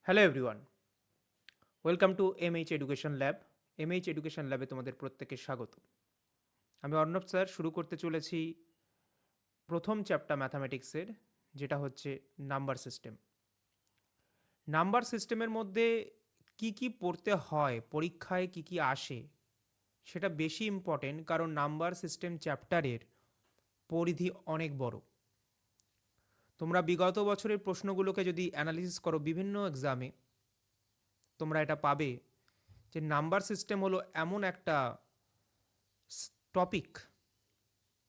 Hello everyone, welcome to MH education lab. MH education ল্যাবে তোমাদের প্রত্যেকের স্বাগত। আমি অর্ণব স্যার শুরু করতে চলেছি প্রথম চ্যাপ্টার ম্যাথামেটিক্সের, যেটা হচ্ছে নাম্বার সিস্টেম। নাম্বার সিস্টেমের মধ্যে কি কি পড়তে হয়, পরীক্ষায় কি কি আসে, সেটা বেশি ইম্পর্টেন্ট, কারণ নাম্বার সিস্টেম চ্যাপ্টারের পরিধি অনেক বড়। তোমরা বিগত বছরের প্রশ্নগুলোকে যদি অ্যানালিসিস করো বিভিন্ন এক্সামে, তোমরা এটা পাবে যে নাম্বার সিস্টেম হলো এমন একটা টপিক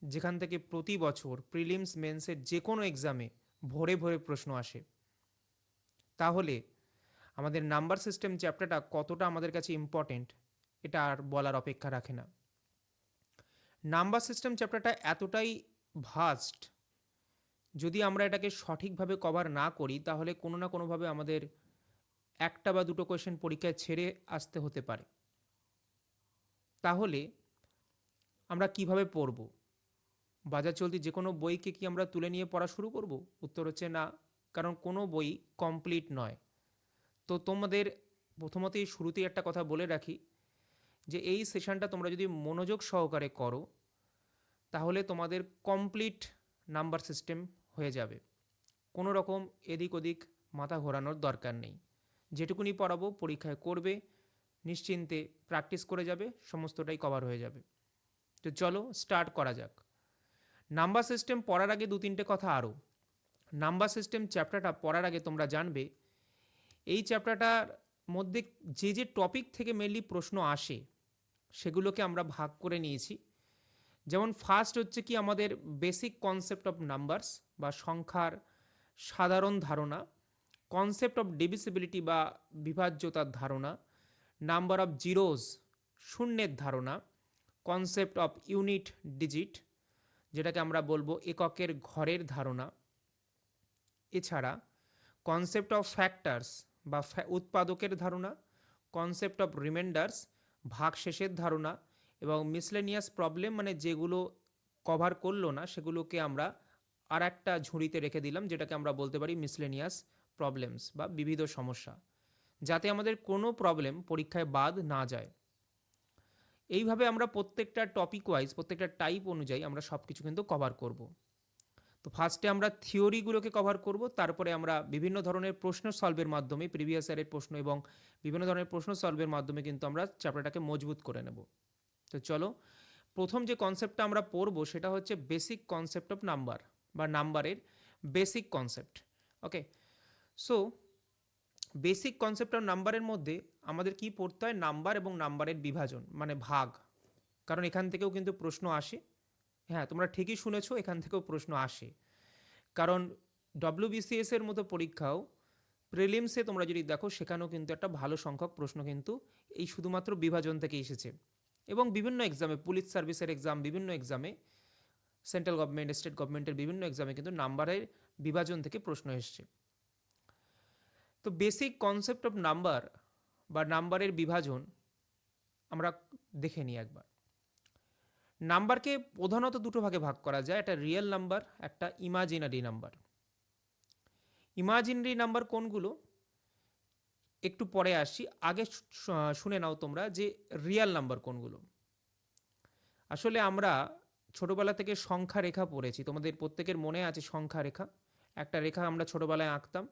যেখান থেকে প্রতি বছর প্রিলিমস মেন্সের যে কোনো এক্সামে ভরে ভরে প্রশ্ন আসে। তাহলে আমাদের নাম্বার সিস্টেম চ্যাপ্টারটা কতটা আমাদের কাছে ইম্পর্টেন্ট, এটা আর বলার অপেক্ষা রাখে না। নাম্বার সিস্টেম চ্যাপ্টারটা এতটাই ভাস্ট, যদি আমরা এটাকে সঠিকভাবে কভার না করি তাহলে কোনো না কোনোভাবে আমাদের একটা বা দুটো কোয়েশ্চেন পরীক্ষায় ছেড়ে আসতে হতে পারে। তাহলে আমরা কিভাবে পড়ব? বাজার চলতি যে কোনো বইকে কি আমরা তুলে নিয়ে পড়া শুরু করব? উত্তর হচ্ছে না, কারণ কোনো বই কমপ্লিট নয়। তো তোমাদের প্রথমতেই শুরুতেই একটা কথা বলে রাখি যে এই সেশনটা তোমরা যদি মনোযোগ সহকারে করো তাহলে তোমাদের কমপ্লিট নাম্বার সিস্টেম হয়ে যাবে। কোনো রকম এদিক ওদিক মাথা ঘোরানোর দরকার নেই। যেটুকুনি পড়াবো পরীক্ষায় করবে, নিশ্চিন্তে প্র্যাকটিস করে যাবে, সমস্তটাই কভার হয়ে যাবে। তো চলো স্টার্ট করা যাক। নাম্বার সিস্টেম পড়ার আগে দু তিনটে কথা আরও। নাম্বার সিস্টেম চ্যাপ্টারটা পড়ার আগে তোমরা জানবে এই চ্যাপ্টারটার মধ্যে যে যে টপিক থেকে মেনলি প্রশ্ন আসে সেগুলোকে আমরা ভাগ করে নিয়েছি। যেমন ফার্স্ট হচ্ছে কি আমাদের বেসিক কনসেপ্ট অফ নাম্বারস বা সংখ্যার সাধারণ ধারণা, কনসেপ্ট অফ ডিভিসিবিলিটি বা বিভাজ্যতার ধারণা, নাম্বার অফ জিরোজ শূন্যের ধারণা, কনসেপ্ট অফ ইউনিট ডিজিট যেটাকে আমরা বলবো এককের ঘরের ধারণা, এছাড়া কনসেপ্ট অফ ফ্যাক্টরস বা উৎপাদকের ধারণা, কনসেপ্ট অফ রিমাইন্ডার্স ভাগশেষের ধারণা, এবং মিসলেনিয়াস প্রবলেম মানে যেগুলো কভার করলো না সেগুলোকে আমরা আর একটা ঝুড়িতে রেখে দিলাম, যেটাকে আমরা বলতে পারি মিসলেনিয়াস প্রবলেমস বা বিবিধ সমস্যা, যাতে আমাদের কোনো প্রবলেম পরীক্ষায় বাদ না যায়। এইভাবে আমরা প্রত্যেকটা টপিক ওয়াইজ প্রত্যেকটা টাইপ অনুযায়ী আমরা সব কিছু কিন্তু কভার করব। তো ফার্স্টে আমরা থিওরিগুলোকে কভার করব, তারপরে আমরা বিভিন্ন ধরনের প্রশ্ন সলভের মাধ্যমে প্রিভিয়াস ইয়ারের প্রশ্ন এবং বিভিন্ন ধরনের প্রশ্ন সলভের মাধ্যমে কিন্তু আমরা চ্যাপ্টারটাকে মজবুত করে নেব। তো চলো, প্রথম যে কনসেপ্টটা আমরা পড়ব সেটা হচ্ছে বেসিক কনসেপ্ট অফ নাম্বার বা নাম্বারের basic concept. Okay, so basic concept of নাম্বারের মধ্যে আমাদের কি পড়তে হয়? নাম্বার এবং নাম্বারের বিভাজন মানে ভাগ, কারণ এখান থেকেও কিন্তু প্রশ্ন আসে। হ্যাঁ, তোমরা ঠিকই শুনেছো, এখান থেকেও প্রশ্ন আসে। কারণ ডব্লিউবিসিএস এর মতো পরীক্ষাও প্রিলিমসে তোমরা যদি দেখো সেখানেও কিন্তু একটা ভালো সংখ্যক প্রশ্ন কিন্তু এই শুধুমাত্র বিভাজন থেকে এসেছে। এবং বিভিন্ন এক্সামে, পুলিশ সার্ভিসের এক্সাম, বিভিন্ন এক্সামে, সেন্ট্রাল গভর্নমেন্ট, স্টেট গভর্নমেন্টের বিভিন্ন এক্সামে কিন্তু নাম্বারের বিভাজন থেকে প্রশ্ন এসছে। তো বেসিক কনসেপ্ট অফ নাম্বার বা নাম্বারের বিভাজন আমরা দেখে নিই একবার। নাম্বারকে প্রধানত দুটো ভাগে ভাগ করা যায়, একটা রিয়েল নাম্বার, একটা ইমাজিনারি নাম্বার। ইমাজিনারি নাম্বার কোনগুলো একটু পরে আসি, আগে শুনে নাও তোমরা যে রিয়েল নাম্বার কোনগুলো। আসলে আমরা ছোটবেলা থেকে সংখ্যা রেখা পড়েছি, তোমাদের প্রত্যেকের মনে আছে সংখ্যা রেখা। একটা রেখা আমরা ছোটবেলায় আঁকতাম,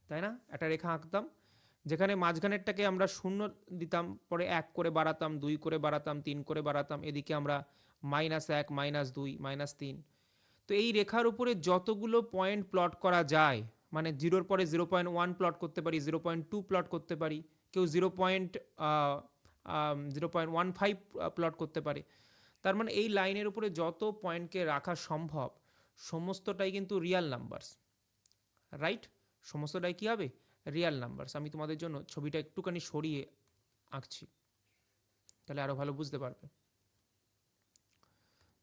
তাই না? একটা রেখা আঁকতাম যেখানে মাঝখানেরটাকে আমরা শূন্য দিতাম, পরে এক করে বাড়াতাম, দুই করে বাড়াতাম, তিন করে বাড়াতাম, এদিকে আমরা -1, -2, -3। তো এই রেখার উপরে যতগুলো পয়েন্ট প্লট করা যায়, মানে জিরোর পরে 0.1 প্লট করতে পারি, 0.2 প্লট করতে পারি, কেউ 0.15 প্লট করতে পারে। তার মানে এই লাইনের উপরে যত পয়েন্টকে রাখা সম্ভব সমস্তটাই কিন্তু রিয়াল নাম্বারস, রাইট? সমস্তটাই কী হবে? Real numbers. আমি তোমাদের জন্য ছবিটা একটুখানি সরিয়ে আঁকছি, তাহলে আরও ভালো বুঝতে পারবে।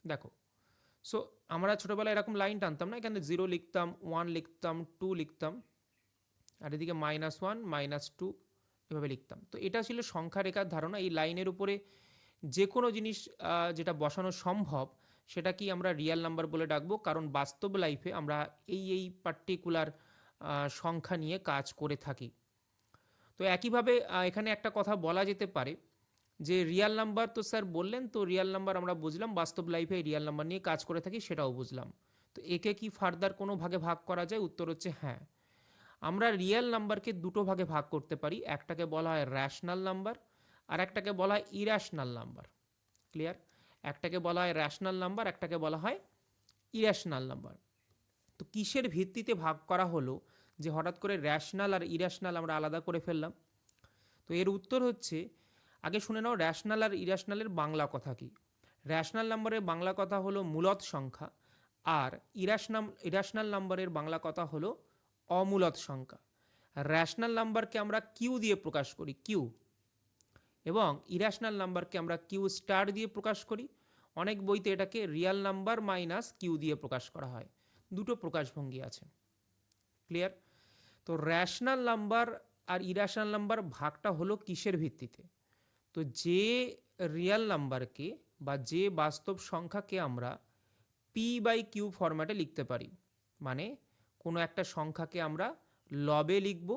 দেখো, সো আমরা ছোটোবেলায় এরকম লাইন টানতাম না, এখানে 0 লিখতাম, 1 লিখতাম, 2 লিখতাম, আর এদিকে -1, -2 এভাবে লিখতাম। তো এটা ছিল সংখ্যা রেখার ধারণা। এই লাইনের উপরে যে কোনো জিনিস যেটা বসানো সম্ভব সেটা কি আমরা রিয়াল নাম্বার বলে ডাকবো, কারণ বাস্তব লাইফে আমরা এই পার্টিকুলার সংখ্যা নিয়ে কাজ করে থাকি। তো একইভাবে এখানে একটা কথা বলা যেতে পারে যে রিয়াল নাম্বার তো স্যার বললেন, তো রিয়াল নাম্বার আমরা বুঝলাম, বাস্তব লাইফে রিয়াল নাম্বার নিয়ে কাজ করে থাকি সেটাও বুঝলাম। তো একে কি ফার্দার কোনো ভাগে ভাগ করা যায়? উত্তর হচ্ছে হ্যাঁ। আমরা রিয়েল নাম্বারকে দুটো ভাগে ভাগ করতে পারি, একটাকে বলা হয় র্যাশনাল নাম্বার আর একটাকে বলা হয় ইর্যাশনাল নাম্বার। ক্লিয়ার? একটাকে বলা হয় র্যাশনাল নাম্বার, একটাকে বলা হয় ইর্যাশনাল নাম্বার। তো কিসের ভিত্তিতে ভাগ করা হলো যে হঠাৎ করে র্যাশনাল আর ইর্যাশনাল আমরা আলাদা করে ফেললাম? তো এর উত্তর হচ্ছে, আগে শুনে নাও র্যাশনাল আর ইর্যাশনালের বাংলা কথা কি। র্যাশনাল নাম্বারের বাংলা কথা হলো মূলদ সংখ্যা, আর ইর্যাশনাল নাম্বারের বাংলা কথা হলো অমূলদ সংখ্যা। র্যাশনাল নাম্বারকে আমরা কিউ দিয়ে প্রকাশ করি, কিউ, এবং ইর্যাশনাল নাম্বারকে আমরা কিউ স্টার দিয়ে প্রকাশ করি। অনেক বইতে এটাকে রিয়াল নাম্বার মাইনাস কিউ দিয়ে প্রকাশ করা হয়। দুটো প্রকাশভঙ্গি আছে। ক্লিয়ার? তো র্যাশনাল নাম্বার আর ইর্যাশনাল নাম্বার ভাগটা হলো কিসের ভিত্তিতে? তো যে রিয়াল নাম্বারকে বা যে বাস্তব সংখ্যাকে আমরা পি বাই কিউ ফরম্যাটে লিখতে পারি, মানে কোনো একটা সংখ্যাকে আমরা লবে লিখব,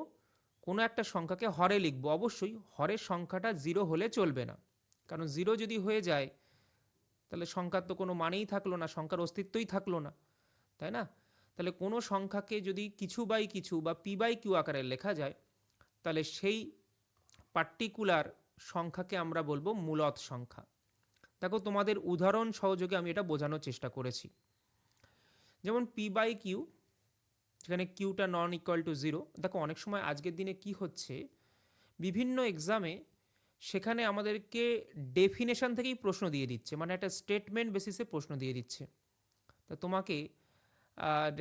কোনো একটা সংখ্যাকে হরে লিখব। অবশ্যই হরের সংখ্যাটা জিরো হলে চলবে না, কারণ জিরো যদি হয়ে যায় তাহলে সংখ্যার তো কোনো মানেই থাকলো না, সংখ্যার অস্তিত্বই থাকলো না, তাই না? তাহলে কোনো সংখ্যাকে যদি কিছু বাই কিছু বা পি বাই কিউ আকারে লেখা যায়, তাহলে সেই পার্টিকুলার সংখ্যাকে আমরা বলবো মূলদ সংখ্যা। দেখো তোমাদের উদাহরণ সহযোগে আমি এটা বোঝানোর চেষ্টা করেছি। যেমন পি বাই কিউ, যেখানে কিউটা নন ইকুয়াল টু জিরো। দেখো অনেক সময় আজকের দিনে কি হচ্ছে, বিভিন্ন এক্সামে সেখানে আমাদেরকে ডেফিনেশন থেকেই প্রশ্ন দিয়ে দিচ্ছে, মানে একটা স্টেটমেন্ট বেসিসে প্রশ্ন দিয়ে দিচ্ছে। তা তোমাকে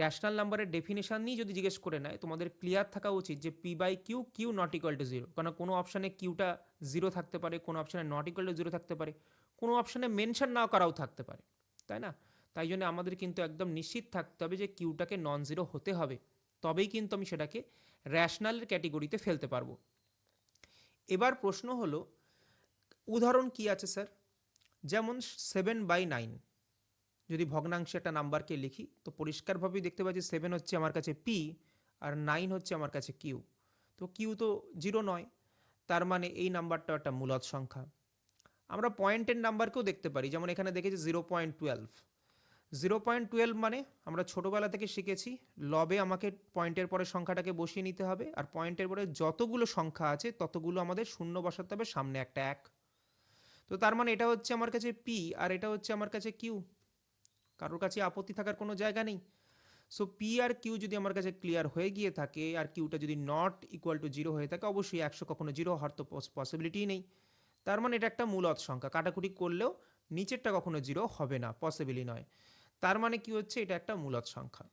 র্যাশনাল নাম্বারের ডেফিনেশন নিয়ে যদি জিজ্ঞেস করে নেয়, তোমাদের ক্লিয়ার থাকা উচিত যে p by q, q not equal to zero. কারণ কোনো অপশানে কিউটা জিরো থাকতে পারে, কোনো অপশানে নট ইকুয়াল টু জিরো থাকতে পারে, কোনো অপশানে মেনশন না করাও থাকতে পারে, তাই না? তাই জন্য আমাদের কিন্তু একদম নিশ্চিত থাকতে হবে যে কিউটাকে নন জিরো হতে হবে, তবেই কিন্তু আমি সেটাকে র্যাশনালের ক্যাটেগরিতে ফেলতে পারবো। এবার প্রশ্ন হলো, উদাহরণ কি আছে স্যার? যেমন 7/9 যদি ভগ্নাংশে একটা নাম্বারকে লিখি, তো পরিষ্কারভাবেই দেখতে পাচ্ছি 7 হচ্ছে আমার কাছে পি আর 9 হচ্ছে আমার কাছে কিউ। তো কিউ তো জিরো নয়, তার মানে এই নাম্বারটা একটা মূলদ সংখ্যা। আমরা পয়েন্টের নাম্বারকেও দেখতে পারি, যেমন এখানে দেখেছি 0.12। 0.12 মানে আমরা ছোটোবেলা থেকে শিখেছি লবে আমাকে পয়েন্টের পরে সংখ্যাটাকে বসিয়ে নিতে হবে, আর পয়েন্টের পরে যতগুলো সংখ্যা আছে ততগুলো আমাদের শূন্য বসাতে হবে, সামনে একটা এক। তো তার মানে এটা হচ্ছে আমার কাছে পি আর এটা হচ্ছে আমার কাছে কিউ। কারোর কাছে আপত্তি থাকার কোনো জায়গা নেই। সো পি আর কিউ যদি আমার কাছে ক্লিয়ার হয়ে গিয়ে থাকে আর কিউটা যদি নট ইকুয়াল টু জিরো হয়ে থাকে, অবশ্যই 100 কখনো জিরো হওয়ার তো পসিবিলিটিই নেই। তার মানে এটা একটা মূলদ সংখ্যা, কাটাকুটি করলেও নিচেরটা কখনো জিরো হবে না, পসিবলই নয়। তার মানে কি হচ্ছে, এটা একটা মূলদ সংখ্যা।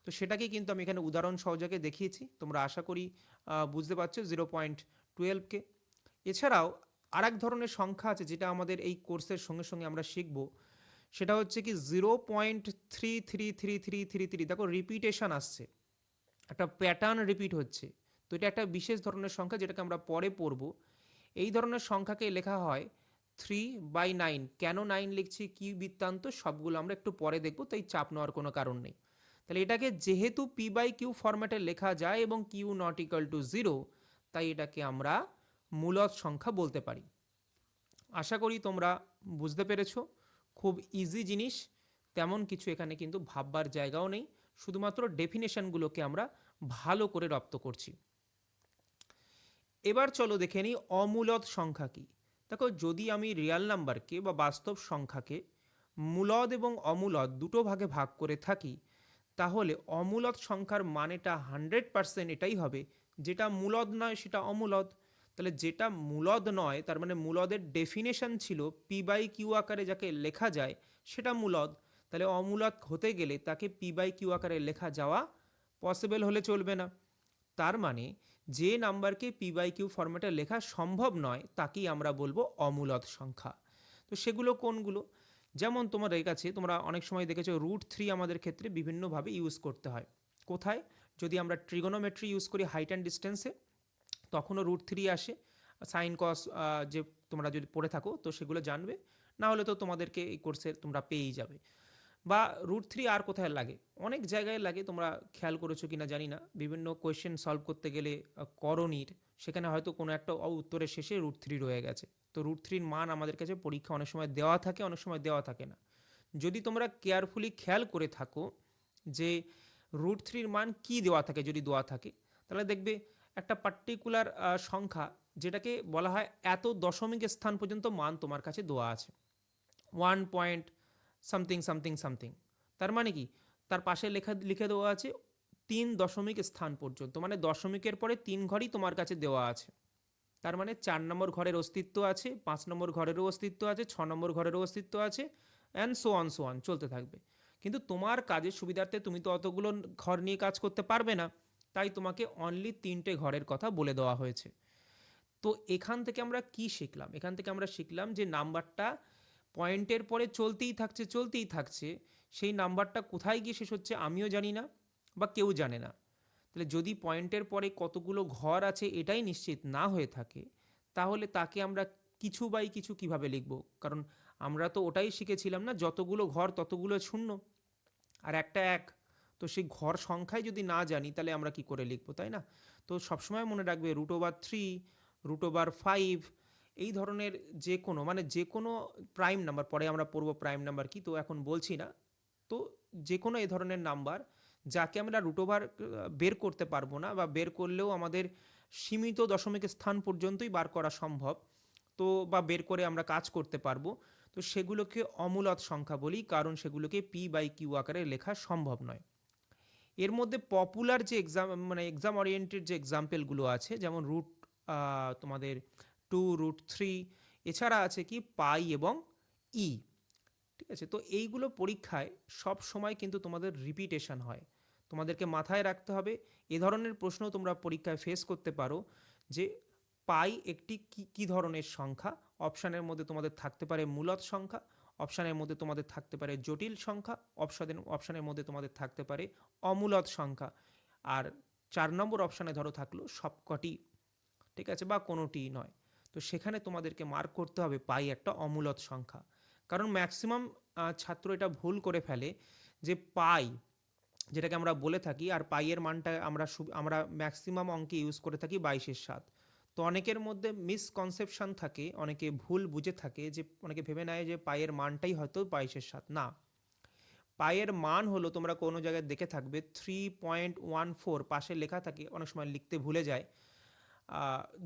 তো সেটাকেই কিন্তু আমি এখানে উদাহরণ সহযোগে দেখিয়েছি, তোমরা আশা করি বুঝতে পারছো 0.12কে। এছাড়াও আর এক ধরনের সংখ্যা আছে যেটা আমাদের এই কোর্সের সঙ্গে সঙ্গে আমরা শিখব, সেটা হচ্ছে কি 0.333333। দেখো রিপিটেশন আসছে, একটা প্যাটার্ন রিপিট হচ্ছে। তো এটা একটা বিশেষ ধরনের সংখ্যা যেটাকে আমরা পরে পড়ব। এই ধরনের সংখ্যাকে লেখা হয় 3/9। কেন 9 লিখছি, কি বৃত্তান্ত, সবগুলো আমরা একটু পরে দেখব, তাই চাপ নেওয়ার কোনো কারণ নেই। তাহলে এটাকে যেহেতু পি বাই কিউ ফরম্যাটে লেখা যায় এবং q not equal to zero, তাই এটাকে আমরা মূলদ সংখ্যা বলতে পারি। আশা করি তোমরা বুঝতে পেরেছো। খুব ইজি জিনিস, তেমন কিছু এখানে কিন্তু ভাববার জায়গাও নেই, শুধুমাত্র ডেফিনেশনগুলোকে আমরা ভালো করে রপ্ত করছি। এবার চলো দেখে নিই অমূলদ সংখ্যা কি। দেখো যদি আমি রিয়াল নাম্বারকে বা বাস্তব সংখ্যাকে মূলদ এবং অমূলদ দুটো ভাগে ভাগ করে থাকি, তাহলে অমূলদ সংখ্যার মানেটা 100% এটাই হবে, যেটা মূলদ নয় সেটা অমূলদ। তাহলে যেটা মূলদ নয়, তার মানে মূলদের ডেফিনেশন ছিল পি বাই কিউ আকারে যাকে লেখা যায় সেটা মূলদ। তাহলে অমূলদ হতে গেলে তাকে পি বাই কিউ আকারে লেখা যাওয়া পসিবল হলে চলবে না। তার মানে যে নাম্বারকে পি বাই কিউ ফরম্যাটে লেখা সম্ভব নয় তাকেই আমরা বলবো অমূলদ সংখ্যা। তো সেগুলো কোনগুলো? যেমন তোমাদের কাছে তোমরা অনেক সময় দেখেছো √3 আমাদের ক্ষেত্রে বিভিন্নভাবে ইউজ করতে হয়। কোথায়? যদি আমরা ট্রিগোনোমেট্রি ইউজ করি হাইট অ্যান্ড ডিস্টেন্সে, তখনও √3 আসে। সাইন কস যে তোমরা যদি পড়ে থাকো তো সেগুলো জানবে, না হলে তো তোমাদেরকে এই কোর্সে তোমরা পেয়েই যাবে। বা √3 আর কোথায় লাগে, অনেক জায়গায় লাগে, তোমরা খেয়াল করেছো কিনা জানি না, বিভিন্ন কোয়েশ্চেন সলভ করতে গেলে করণীর সেখানে হয়তো কোনো একটা উত্তরের শেষে √3 রয়ে গেছে। তো √3 মান আমাদের কাছে পরীক্ষা অনেক সময় দেওয়া থাকে, অনেক সময় দেওয়া থাকে না। যদি তোমরা কেয়ারফুলি খেয়াল করে থাকো যে √3 মান কি দেওয়া থাকে, যদি দেওয়া থাকে তাহলে দেখবে একটা পার্টিকুলার সংখ্যা, যেটাকে বলা হয় এত দশমিক স্থান পর্যন্ত মান তোমার কাছে দেওয়া আছে, 1 সামথিং সামথিং সামথিং। তার মানে কি, তার পাশে লিখে দেওয়া আছে 3 দশমিক স্থান পর্যন্ত, মানে দশমিকের পরে 3 ঘরই তোমার কাছে দেওয়া আছে। তার মানে 4 নম্বর ঘরের অস্তিত্ব আছে, 5 নম্বর ঘরেরও অস্তিত্ব আছে, 6 নম্বর ঘরেরও অস্তিত্ব আছে, অ্যান্ড সো অন চলতে থাকবে। কিন্তু তোমার কাজের সুবিধার্থে তুমি তো অতগুলো ঘর নিয়ে কাজ করতে পারবে না, তাই তোমাকে অনলি 3টে ঘরের কথা বলে দেওয়া হয়েছে। তো এখান থেকে আমরা কি শিখলাম? এখান থেকে আমরা শিখলাম যে নাম্বারটা পয়েন্টের পরে চলতেই থাকছে, সেই নাম্বারটা কোথায় গিয়ে শেষ হচ্ছে আমিও জানি না, বা কেউ জানে না। তাহলে যদি পয়েন্টের পরে কতগুলো ঘর আছে এটাই নিশ্চিত না হয়ে থাকে, তাহলে তাকে আমরা কিছু বাই কিছু কিভাবে লিখব? কারণ আমরা তো ওটাই শিখেছিলাম না, যতগুলো ঘর ততগুলো শূন্য আর একটা এক। তো সেই ঘর সংখ্যায় যদি না জানি তাহলে আমরা কি করে লিখবো, তাই না? তো সবসময় মনে রাখবে √3, √5, এই ধরনের যে কোনো, মানে যে কোনো প্রাইম নাম্বার, পরে আমরা পড়বো প্রাইম নাম্বার কি, তো এখন বলছি না। তো যে কোনো এই ধরনের নাম্বার যাকে আমরা √, বের করতে পারবো না, বা বের করলেও আমাদের সীমিত দশমিক স্থান পর্যন্তই বার করা সম্ভব, তো বা বের করে আমরা কাজ করতে পারবো, তো সেগুলোকে অমূলদ সংখ্যা বলি, কারণ সেগুলোকে p/q আকারে লেখা সম্ভব নয়। এর মধ্যে পপুলার যে এক্সাম ওরিয়েন্টেড যে এক্সাম্পলগুলো আছে, যেমন তোমাদের 2, √3, এছাড়া আছে কি পাই এবং ই। ঠিক আছে, তো এইগুলো পরীক্ষায় সব সময় কিন্তু তোমাদের রিপিটেশন হয়, তোমাদেরকে মাথায় রাখতে হবে। এ ধরনের প্রশ্ন তোমরা পরীক্ষায় ফেস করতে পারো যে পাই একটি কি ধরনের সংখ্যা। অপশানের মধ্যে তোমাদের থাকতে পারে মূলদ সংখ্যা, অপশানের মধ্যে তোমাদের থাকতে পারে জটিল সংখ্যা, অপশানের মধ্যে তোমাদের থাকতে পারে অমূলদ সংখ্যা, আর 4 নম্বর অপশানে ধরো থাকলো সবকটি, ঠিক আছে, বা কোনোটিই নয়। তো সেখানে তোমাদেরকে মার্ক করতে হবে পাই একটা অমূলদ সংখ্যা। কারণ ম্যাক্সিমাম ছাত্র এটা ভুল করে ফেলে যে পাই, যেটাকে আমরা বলে থাকি, আর পাইয়ের মানটা আমরা ম্যাক্সিমাম অঙ্কে ইউজ করে থাকি 22/7। তো অনেকের মধ্যে মিসকনসেপশন থাকে, অনেকে ভুল বুঝে থাকে, যে অনেকে ভেবে নেয় যে পাইয়ের মানটাই হয়তো 22/7। না, পাইয়ের মান হলো, তোমরা কোনো জায়গায় দেখে থাকবে 3.14 পাশে লেখা থাকে, অনেক সময় লিখতে ভুলে যায়,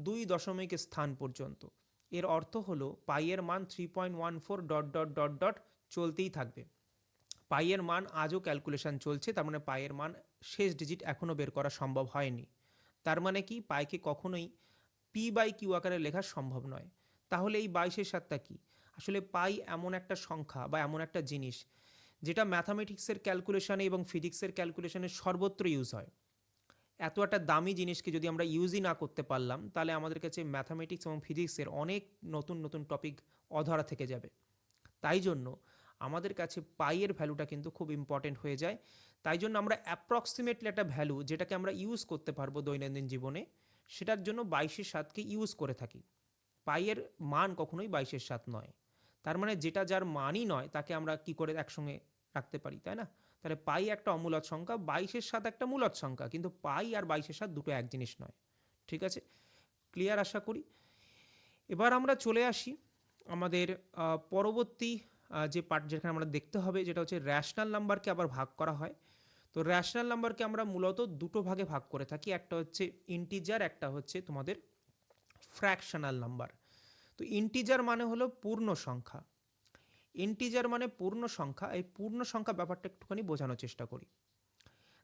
2 দশমিক স্থান পর্যন্ত। এর অর্থ হলো পাইয়ের মান 3.14 ডট ডট ডট ডট চলতেই থাকবে। পাইয়ের মান আজও ক্যালকুলেশন চলছে, তার মানে পাইয়ের মান শেষ ডিজিট এখনও বের করা সম্ভব হয়নি। তার মানে কি, পাইকে কখনোই p/q আকারে লেখা সম্ভব নয়। তাহলে এই 22/7টা কি? আসলে পাই এমন একটা সংখ্যা বা এমন একটা জিনিস যেটা ম্যাথামেটিক্সের ক্যালকুলেশনে এবং ফিজিক্সের ক্যালকুলেশনে সর্বত্র ইউজ হয়। এত একটা দামি জিনিসকে যদি আমরা ইউজই না করতে পারলাম, তাহলে আমাদের কাছে ম্যাথামেটিক্স এবং ফিজিক্সের অনেক নতুন নতুন টপিক অধরা থেকে যাবে। তাই জন্য আমাদের কাছে পাইয়ের ভ্যালুটা কিন্তু খুব ইম্পর্টেন্ট হয়ে যায়। তাই জন্য আমরা অ্যাপ্রক্সিমেটলি একটা ভ্যালু যেটাকে আমরা ইউজ করতে পারবো দৈনন্দিন জীবনে, সেটার জন্য 22/7কে ইউজ করে থাকি। পাইয়ের মান কখনোই 22/7 নয়। তার মানে যেটা যার মানই নয় তাকে আমরা কি করে একসঙ্গে রাখতে পারি, তাই না? তাহলে পাই একটা অমূলদ সংখ্যা, 22/7 একটা মূলদ সংখ্যা, কিন্তু পাই আর 22/7 দুটো এক জিনিস নয়। ঠিক আছে, ক্লিয়ার আশা করি। এবার আমরা চলে আসি আমাদের পরবর্তী যে পার্ট, যেখানে আমরা দেখতে হবে, যেটা হচ্ছে র্যাশনাল নাম্বারকে আবার ভাগ করা হয়। তো র্যাশনাল নাম্বারকে আমরা মূলত দুটো ভাগে ভাগ করে থাকি, একটা হচ্ছে ইন্টিজার, একটা হচ্ছে তোমাদের ফ্র্যাকশনাল নাম্বার। তো ইন্টিজার মানে হলো পূর্ণ সংখ্যা। ইন্টিজার মানে পূর্ণ সংখ্যা। এই পূর্ণ সংখ্যা ব্যাপারটা একটুখানি বোঝানোর চেষ্টা করি।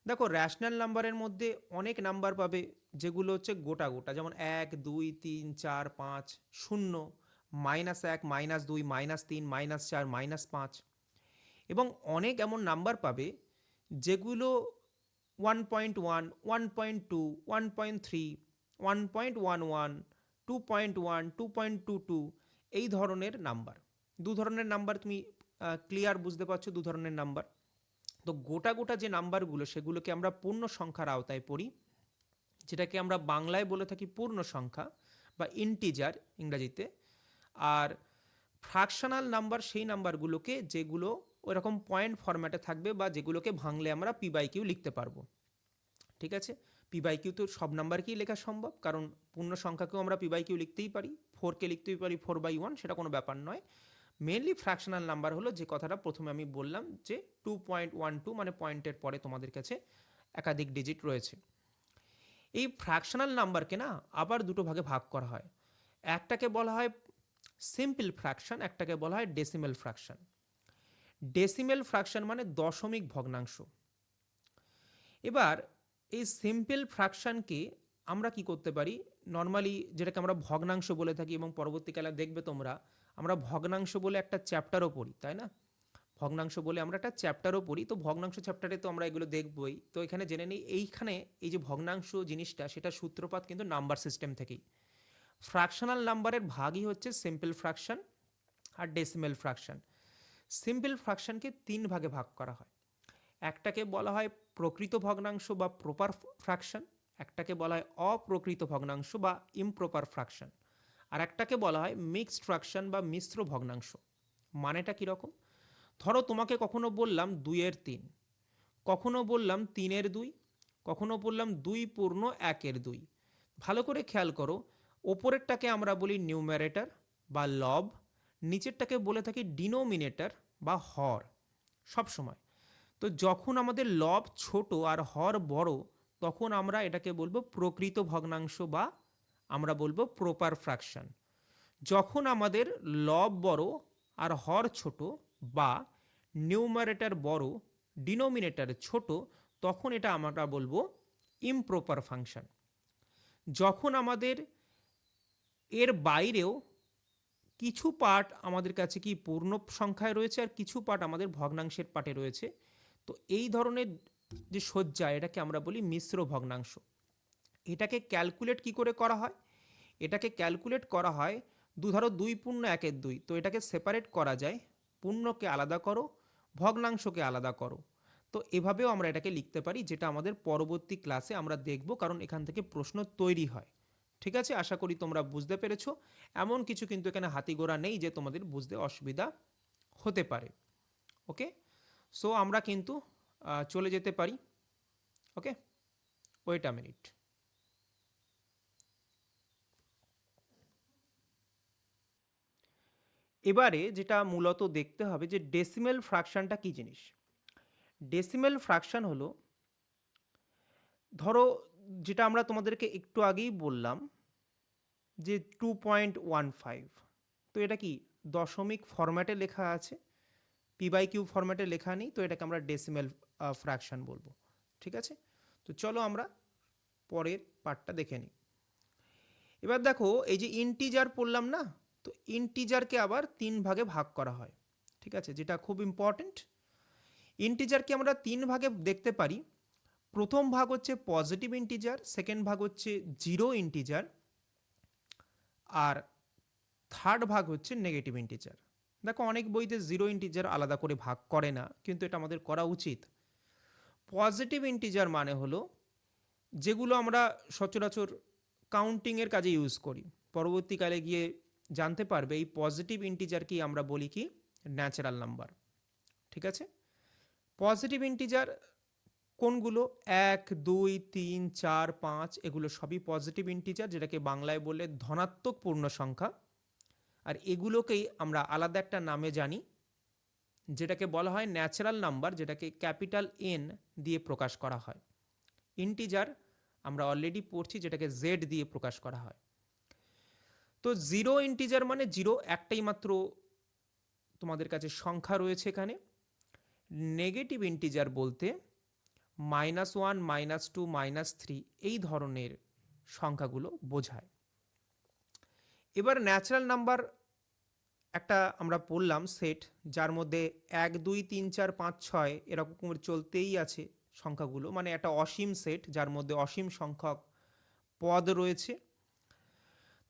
দেখো, র্যাশনাল নাম্বারের মধ্যে অনেক নাম্বার পাবে যেগুলো হচ্ছে গোটা গোটা, যেমন 1, 2, 3, 4, 5, 0, -1, -2, -3, -4, -5, এবং অনেক এমন নাম্বার পাবে যেগুলো 1.1, 1.2, 1.3, 1.11, 2.1, 2.22, এই ধরনের নাম্বার। দু ধরনের নাম্বার তুমি ক্লিয়ার বুঝতে পারছো, দু ধরনের নাম্বার। তো গোটা গোটা যে নাম্বারগুলো সেগুলোকে আমরা পূর্ণ সংখ্যার আওতায় পড়ি, যেটাকে আমরা বাংলায় বলে থাকি পূর্ণ সংখ্যা বা ইন্টিজার ইংরাজিতে। আর ফ্র্যাকশনাল নাম্বার সেই নাম্বারগুলোকে যেগুলো ওইরকম পয়েন্ট ফরম্যাটে থাকবে বা যেগুলোকে ভাঙলে আমরা পি বাই কিউ লিখতে পারবো। ঠিক আছে, পি বাই কিউ তো সব নাম্বারকেই লেখা সম্ভব, কারণ পূর্ণ সংখ্যাকেও আমরা পি বাই কিউ লিখতেই পারি, 4কে লিখতেই পারি 4/1, সেটা কোনো ব্যাপার নয়। মেনলি ফ্র্যাকশনাল নাম্বার হলো যে কথাটা প্রথমে আমি বললাম, যে 2.12 মানে পয়েন্টের পরে তোমাদের কাছে একাধিক ডিজিট রয়েছে। এই ফ্র্যাকশনাল নাম্বারকে না আবার দুটো ভাগে ভাগ করা হয়। একটাকে বলা হয় সিম্পল ফ্র্যাকশন, একটাকে বলা হয় ডেসিমেল ফ্র্যাকশন। ডেসিমেল ফ্র্যাকশন মানে দশমিক ভগ্নাংশ। এবার এই সিম্পল ফ্র্যাকশনকে আমরা কি করতে পারি, নর্মালি যেটাকে আমরা ভগ্নাংশ বলে থাকি, এবং পরবর্তীকালে দেখবে তোমরা আমরা ভগ্নাংশ বলে একটা চ্যাপ্টারও পড়ি, তাই না? ভগ্নাংশ বলে আমরা একটা চ্যাপ্টারও পড়ি, তো ভগ্নাংশ চ্যাপ্টারে তো আমরা এগুলো দেখবই। তো এখানে জেনে নিই, এইখানে এই যে ভগ্নাংশ জিনিসটা, সেটা সূত্রপাত কিন্তু নাম্বার সিস্টেম থেকেই। ফ্র্যাকশনাল নাম্বারের ভাগই হচ্ছে সিম্পল ফ্র্যাকশন আর ডেসিমেল ফ্র্যাকশন। সিম্পল ফ্র্যাকশনকে 3 ভাগে ভাগ করা হয়। একটাকে বলা হয় প্রকৃত ভগ্নাংশ বা প্রপার ফ্র্যাকশন, একটাকে বলা হয় অপ্রকৃত ভগ্নাংশ বা ইমপ্রপার ফ্র্যাকশন, আর একটাকে বলা হয় মিক্সড ফ্র্যাকশন বা মিশ্র ভগ্নাংশ। মানেটা কীরকম? ধরো তোমাকে কখনো বললাম 2/3, কখনো বললাম 3/2, কখনো বললাম 2/1/2। ভালো করে খেয়াল করো, ওপরেরটাকে আমরা বলি নিউমারেটর বা লব, নিচেরটাকে বলে থাকি ডিনোমিনেটর বা হর সবসময়। তো যখন আমাদের লব ছোট আর হর বড়, তখন আমরা এটাকে বলবো প্রকৃত ভগ্নাংশ বা আমরা বলবো প্রপার ফ্র্যাকশন। যখন আমাদের লব বড় আর হর ছোট বা নিউমারেটর বড় ডিনোমিনেটর ছোট, তখন এটা আমরা বলবো ইমপ্রপার ফাংশন। যখন আমাদের এর বাইরেও কিছু পার্ট আমাদের কাছে কি পূর্ণ সংখ্যায় রয়েছে আর কিছু পার্ট আমাদের ভগ্নাংশের পার্টে রয়েছে, তো এই ধরনের যে সজ্জা, এটাকে আমরা বলি মিশ্র ভগ্নাংশ। এটাকে ক্যালকুলেট কি করে করা হয়? এটাকে ক্যালকুলেট করা হয়, ধরো 2/1/2, তো এটাকে সেপারেট করা যায়, পূর্ণকে আলাদা করো, ভগ্নাংশকে আলাদা করো। তো এভাবেও আমরা এটাকে লিখতে পারি, যেটা আমাদের পরবর্তী ক্লাসে আমরা দেখব, কারণ এখান থেকে প্রশ্ন তৈরি হয়। ঠিক আছে, আশা করি তোমরা বুঝতে পেরেছো। এমন কিছু কিন্তু এখানে হাতিগোড়া নেই যে তোমাদের বুঝতে অসুবিধা হতে পারে। ওকে, সো আমরা কিন্তু চলে যেতে পারি। ওকে, ওয়েট আ মিনিট। এবারে যেটা মূলত দেখতে হবে যে ডেসিমেল ফ্র্যাকশনটা কী জিনিস। ডেসিমেল ফ্র্যাকশন হলো, ধরো যেটা আমরা তোমাদেরকে একটু আগেই বললাম যে 2.15, তো এটা কি দশমিক ফরম্যাটে লেখা আছে, পি বাই কিউ ফরম্যাটে লেখা নেই, তো এটাকে আমরা ডেসিমেল ফ্র্যাকশন বলবো। ঠিক আছে, তো চলো আমরা পরের পার্টটা দেখে নিই। এবার দেখো, এই যে ইন্টিজার পড়লাম না, তো ইন্টিজারকে আবার 3 ভাগে ভাগ করা হয়। ঠিক আছে, যেটা খুব ইম্পর্টেন্ট। ইন্টিজারকে আমরা 3 ভাগে দেখতে পারি। প্রথম ভাগ হচ্ছে পজিটিভ ইন্টিজার, সেকেন্ড ভাগ হচ্ছে জিরো ইন্টিজার, আর থার্ড ভাগ হচ্ছে নেগেটিভ ইন্টিজার। দেখো, অনেক বইতে জিরো ইন্টিজার আলাদা করে ভাগ করে না, কিন্তু এটা আমাদের করা উচিত। পজিটিভ ইন্টিজার মানে হলো যেগুলো আমরা সচরাচর কাউন্টিংয়ের কাজে ইউজ করি। পরবর্তীকালে গিয়ে জানতে পারবে এই পজিটিভ ইন্টিজারকেই আমরা বলি কি ন্যাচারাল নাম্বার। ঠিক আছে, পজিটিভ ইন্টিজার কোনগুলো? 1, 2, 3, 4, 5, এগুলো সবই পজিটিভ ইন্টিজার, যেটাকে বাংলায় বলে ধনাত্মক পূর্ণ সংখ্যা। আর এগুলোকেই আমরা আলাদা একটা নামে জানি, যেটাকে বলা হয় ন্যাচারাল নাম্বার, যেটাকে ক্যাপিটাল এন দিয়ে প্রকাশ করা হয়। ইন্টিজার আমরা অলরেডি পড়ছি, যেটাকে জেড দিয়ে প্রকাশ করা হয়। তো জিরো ইন্টিজার মানে জিরো, একটাই মাত্র তোমাদের কাছে সংখ্যা রয়েছে এখানে। নেগেটিভ ইন্টিজার বলতে -1, -2, -3 এই ধরনের সংখ্যাগুলো বোঝায়। এবার ন্যাচারাল নাম্বার একটা আমরা পড়লাম সেট, যার মধ্যে 1, 2, 3, 4, 5, 6 এরকম চলতেই আছে সংখ্যাগুলো, মানে একটা অসীম সেট যার মধ্যে অসীম সংখ্যক পদ রয়েছে।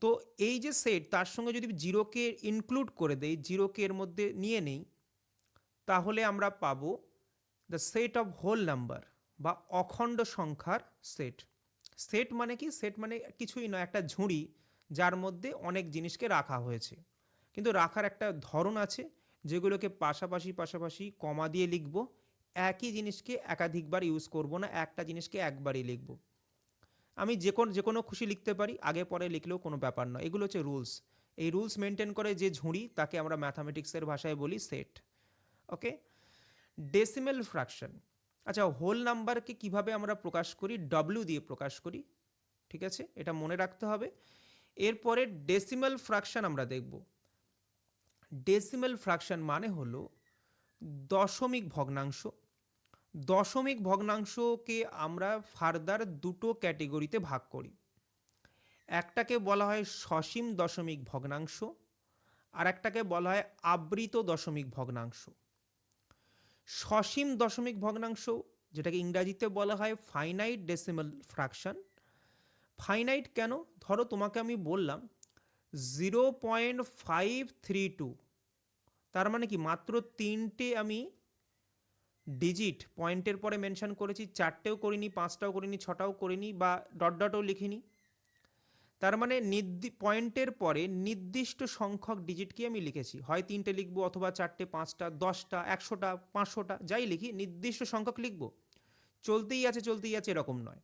তো এই যে সেট, তার সঙ্গে যদি জিরোকে ইনক্লুড করে দেই, জিরোকে এর মধ্যে নিয়ে নেই, তাহলে আমরা পাবো the set of whole number বা অখণ্ড সংখ্যার সেট। সেট মানে কি? সেট মানে কিছুই নয়, একটা ঝুড়ি যার মধ্যে অনেক জিনিসকে রাখা হয়েছে, কিন্তু রাখার একটা ধরন আছে, যেগুলোকে পাশাপাশি পাশাপাশি কমা দিয়ে লিখব। একই জিনিসকে একাধিকবার ইউজ করব না, একটা জিনিসকে একবারই লিখব। আমি যে কোনো খুশি লিখতে পারি, আগে পরে লিখলেও কোনো ব্যাপার নয়। এগুলো হচ্ছে রুলস। এই রুলস মেনটেন করে যে ঝুড়ি, তাকে আমরা ম্যাথামেটিক্সের ভাষায় বলি সেট। ওকে। Decimal fraction. আচ্ছা, হোল নাম্বারকে কিভাবে আমরা প্রকাশ করি? ডব্লিউ দিয়ে প্রকাশ করি। ঠিক আছে, এটা মনে রাখতে হবে। এরপরে ডেসিমেল ফ্র্যাকশন আমরা দেখব। ডেসিমেল ফ্র্যাকশন মানে হলো দশমিক ভগ্নাংশ। দশমিক ভগ্নাংশকে আমরা ফার্দার দুটো ক্যাটেগরিতে ভাগ করি। একটাকে বলা হয় সসীম দশমিক ভগ্নাংশ, আর একটাকে বলা হয় আবৃত দশমিক ভগ্নাংশ। সসীম দশমিক ভগ্নাংশ, যেটাকে ইংরাজিতে বলা হয় ফাইনাইট ডেসিমাল ফ্র্যাকশন। ফাইনাইট কেন? ধরো তোমাকে আমি বললাম 0.532, তার মানে কি মাত্র তিনটে আমি ডিজিট পয়েন্টের পরে মেনশন করেছি, চারটেও করিনি, পাঁচটাও করিনি, ছটাও করিনি, বা ডট ডটও লিখিনি। তার মানে পয়েন্টের পরে নির্দিষ্ট সংখ্যক ডিজিটকে আমি লিখেছি, হয় তিনটে লিখবো, অথবা চারটে, পাঁচটা, 10টা, 100টা, 500টা, যাই লিখি, নির্দিষ্ট সংখ্যক লিখবো। চলতেই আছে এরকম নয়।